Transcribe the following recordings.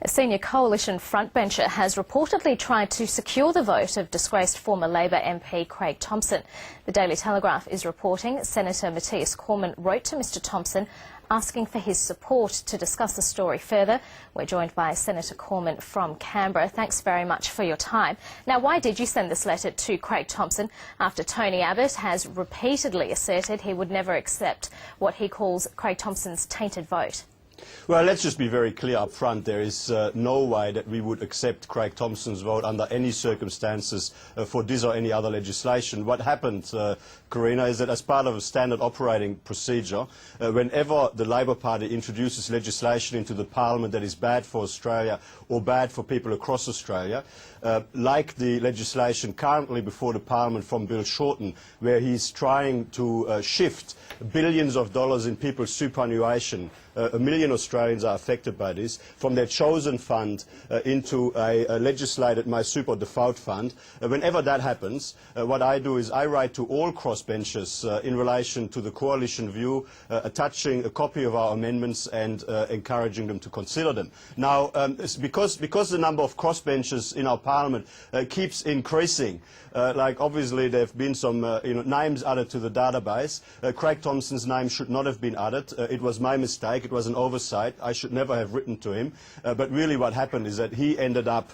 A senior coalition frontbencher has reportedly tried to secure the vote of disgraced former Labor MP Craig Thomson. The Daily Telegraph is reporting Senator Matthias Cormann wrote to Mr Thomson asking for his support. To discuss the story further, we're joined by Senator Cormann from Canberra. Thanks very much for your time. Now, why did you send this letter to Craig Thomson after Tony Abbott has repeatedly asserted he would never accept what he calls Craig Thomson's tainted vote? Well, let's just be very clear up front. There is no way that we would accept Craig Thomson's vote under any circumstances for this or any other legislation. What happened, Karina, is that as part of a standard operating procedure, whenever the Labor Party introduces legislation into the Parliament that is bad for Australia or bad for people across Australia, like the legislation currently before the Parliament from Bill Shorten, where he's trying to shift billions of dollars in people's superannuation, a million Australians are affected by this, from their chosen fund into a legislated My Super default fund. Whenever that happens, what I do is I write to all crossbenchers in relation to the coalition view, attaching a copy of our amendments and encouraging them to consider them. Now, because the number of crossbenchers in our Parliament keeps increasing, like obviously there have been some names added to the database. Craig Thomson's name should not have been added. It was my mistake. It was an oversight. I should never have written to him. But really what happened is that he ended up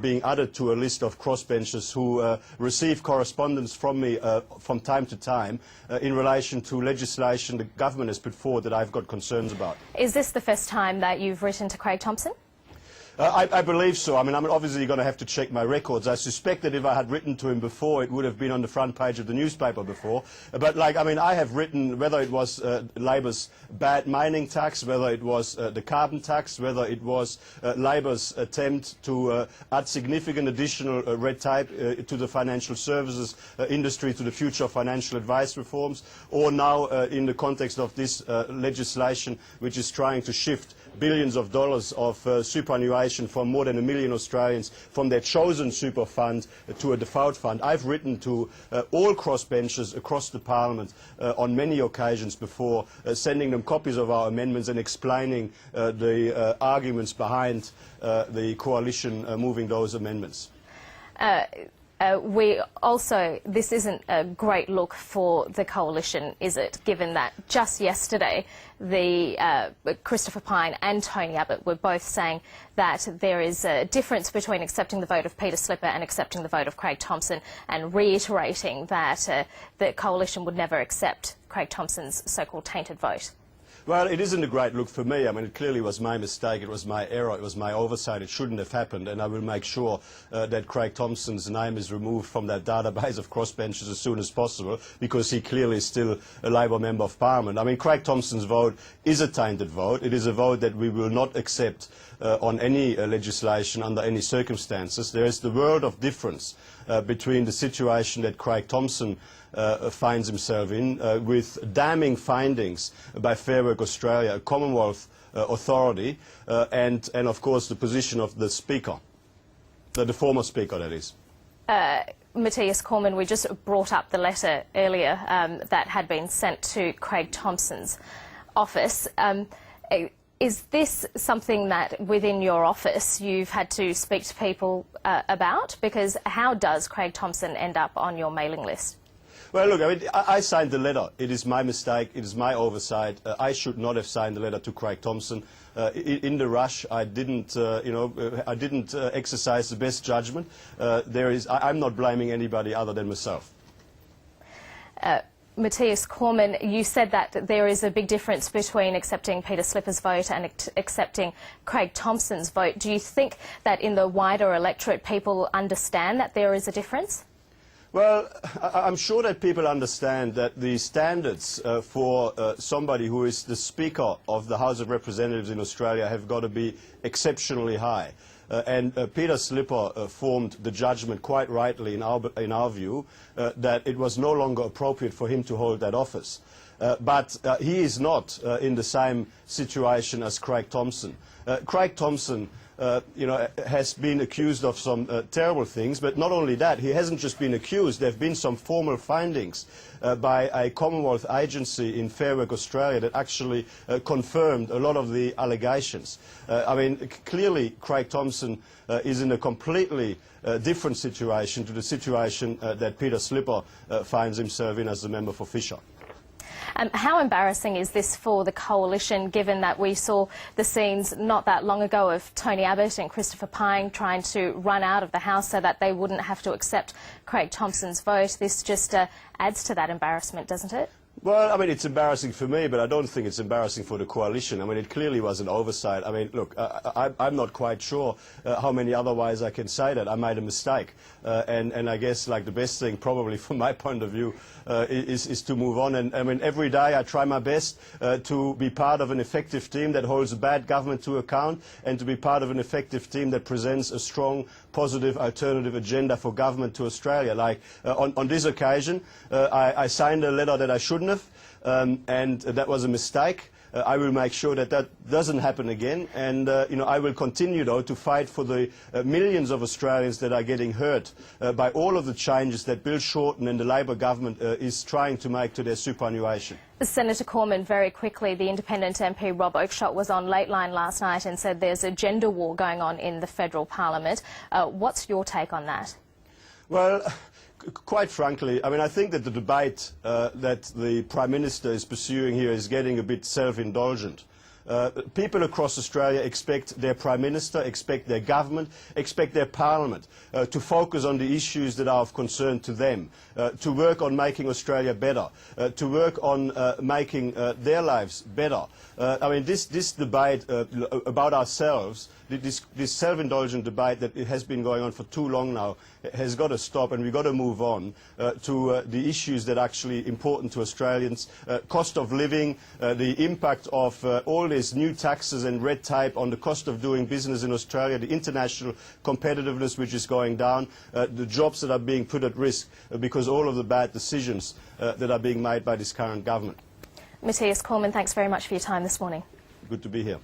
being added to a list of crossbenchers who receive correspondence from me from time to time in relation to legislation the government has put forward that I've got concerns about. Is this the first time that you've written to Craig Thomson? I believe so. I mean, I'm obviously going to have to check my records. I suspect that if I had written to him before, it would have been on the front page of the newspaper before. But, like, I mean, I have written, whether it was Labor's bad mining tax, whether it was the carbon tax, whether it was Labor's attempt to add significant additional red tape to the financial services industry, to the future financial advice reforms, or now in the context of this legislation, which is trying to shift billions of dollars of superannuation from more than 1 million Australians from their chosen super fund to a default fund. I've written to all crossbenchers across the Parliament on many occasions before, sending them copies of our amendments and explaining the arguments behind the coalition moving those amendments. This isn't a great look for the coalition, is it, given that just yesterday Christopher Pyne and Tony Abbott were both saying that there is a difference between accepting the vote of Peter Slipper and accepting the vote of Craig Thomson, and reiterating that the coalition would never accept Craig Thomson's so-called tainted vote? Well, it isn't a great look for me. I mean, it clearly was my mistake, it was my error, it was my oversight, it shouldn't have happened, and I will make sure that Craig Thomson's name is removed from that database of crossbenchers as soon as possible, because he clearly is still a Labor Member of Parliament. I mean, Craig Thomson's vote is a tainted vote. It is a vote that we will not accept on any legislation under any circumstances. There is the world of difference between the situation that Craig Thomson finds himself in, with damning findings by Fair Work Australia, a Commonwealth authority, and of course the position of the Speaker, the former Speaker, that is. Matthias Cormann, we just brought up the letter earlier that had been sent to Craig Thomson's office. Is this something that within your office you've had to speak to people about? Because how does Craig Thomson end up on your mailing list? Well, look, I mean, I signed the letter. It is my mistake. It is my oversight. I should not have signed the letter to Craig Thomson. In the rush, I didn't, I didn't exercise the best judgment. I'm not blaming anybody other than myself. Matthias Cormann, you said that there is a big difference between accepting Peter Slipper's vote and accepting Craig Thomson's vote. Do you think that in the wider electorate people understand that there is a difference? Well, I'm sure that people understand that the standards for somebody who is the Speaker of the House of Representatives in Australia have got to be exceptionally high. And Peter Slipper formed the judgment quite rightly in our view that it was no longer appropriate for him to hold that office. but he is not in the same situation as Craig Thomson. Craig Thomson has been accused of some terrible things, but not only that, he hasn't just been accused. There have been some formal findings by a Commonwealth agency in Fair Work Australia that actually confirmed a lot of the allegations. I mean, clearly Craig Thomson is in a completely different situation to the situation that Peter Slipper finds himself in as the member for Fisher. How embarrassing is this for the coalition, given that we saw the scenes not that long ago of Tony Abbott and Christopher Pyne trying to run out of the House so that they wouldn't have to accept Craig Thomson's vote? This just adds to that embarrassment, doesn't it? Well, I mean, it's embarrassing for me, but I don't think it's embarrassing for the coalition. I mean, it clearly was an oversight. I mean, look, I'm not quite sure how many otherwise I can say that. I made a mistake. And I guess, like, the best thing, probably from my point of view, is to move on. And, I mean, every day I try my best to be part of an effective team that holds a bad government to account and to be part of an effective team that presents a strong, positive, alternative agenda for government to Australia. Like, on this occasion, I signed a letter that I shouldn't have, and that was a mistake. I will make sure that that doesn't happen again, and I will continue, though, to fight for the millions of Australians that are getting hurt by all of the changes that Bill Shorten and the Labor government is trying to make to their superannuation. Senator Cormann, very quickly, the independent MP Rob Oakeshott was on Lateline last night and said there's a gender war going on in the federal parliament. What's your take on that? Well, quite frankly, I mean, I think that the debate that the Prime Minister is pursuing here is getting a bit self-indulgent. People across Australia expect their Prime Minister, expect their government, expect their Parliament to focus on the issues that are of concern to them, to work on making Australia better, to work on making their lives better. I mean, this debate about ourselves, this self-indulgent debate that has been going on for too long now, has got to stop, and we've got to move on to the issues that are actually important to Australians. Cost of living, the impact of all these new taxes and red tape on the cost of doing business in Australia, the international competitiveness which is going down, the jobs that are being put at risk because all of the bad decisions that are being made by this current government. Matthias Cormann, thanks very much for your time this morning. Good to be here.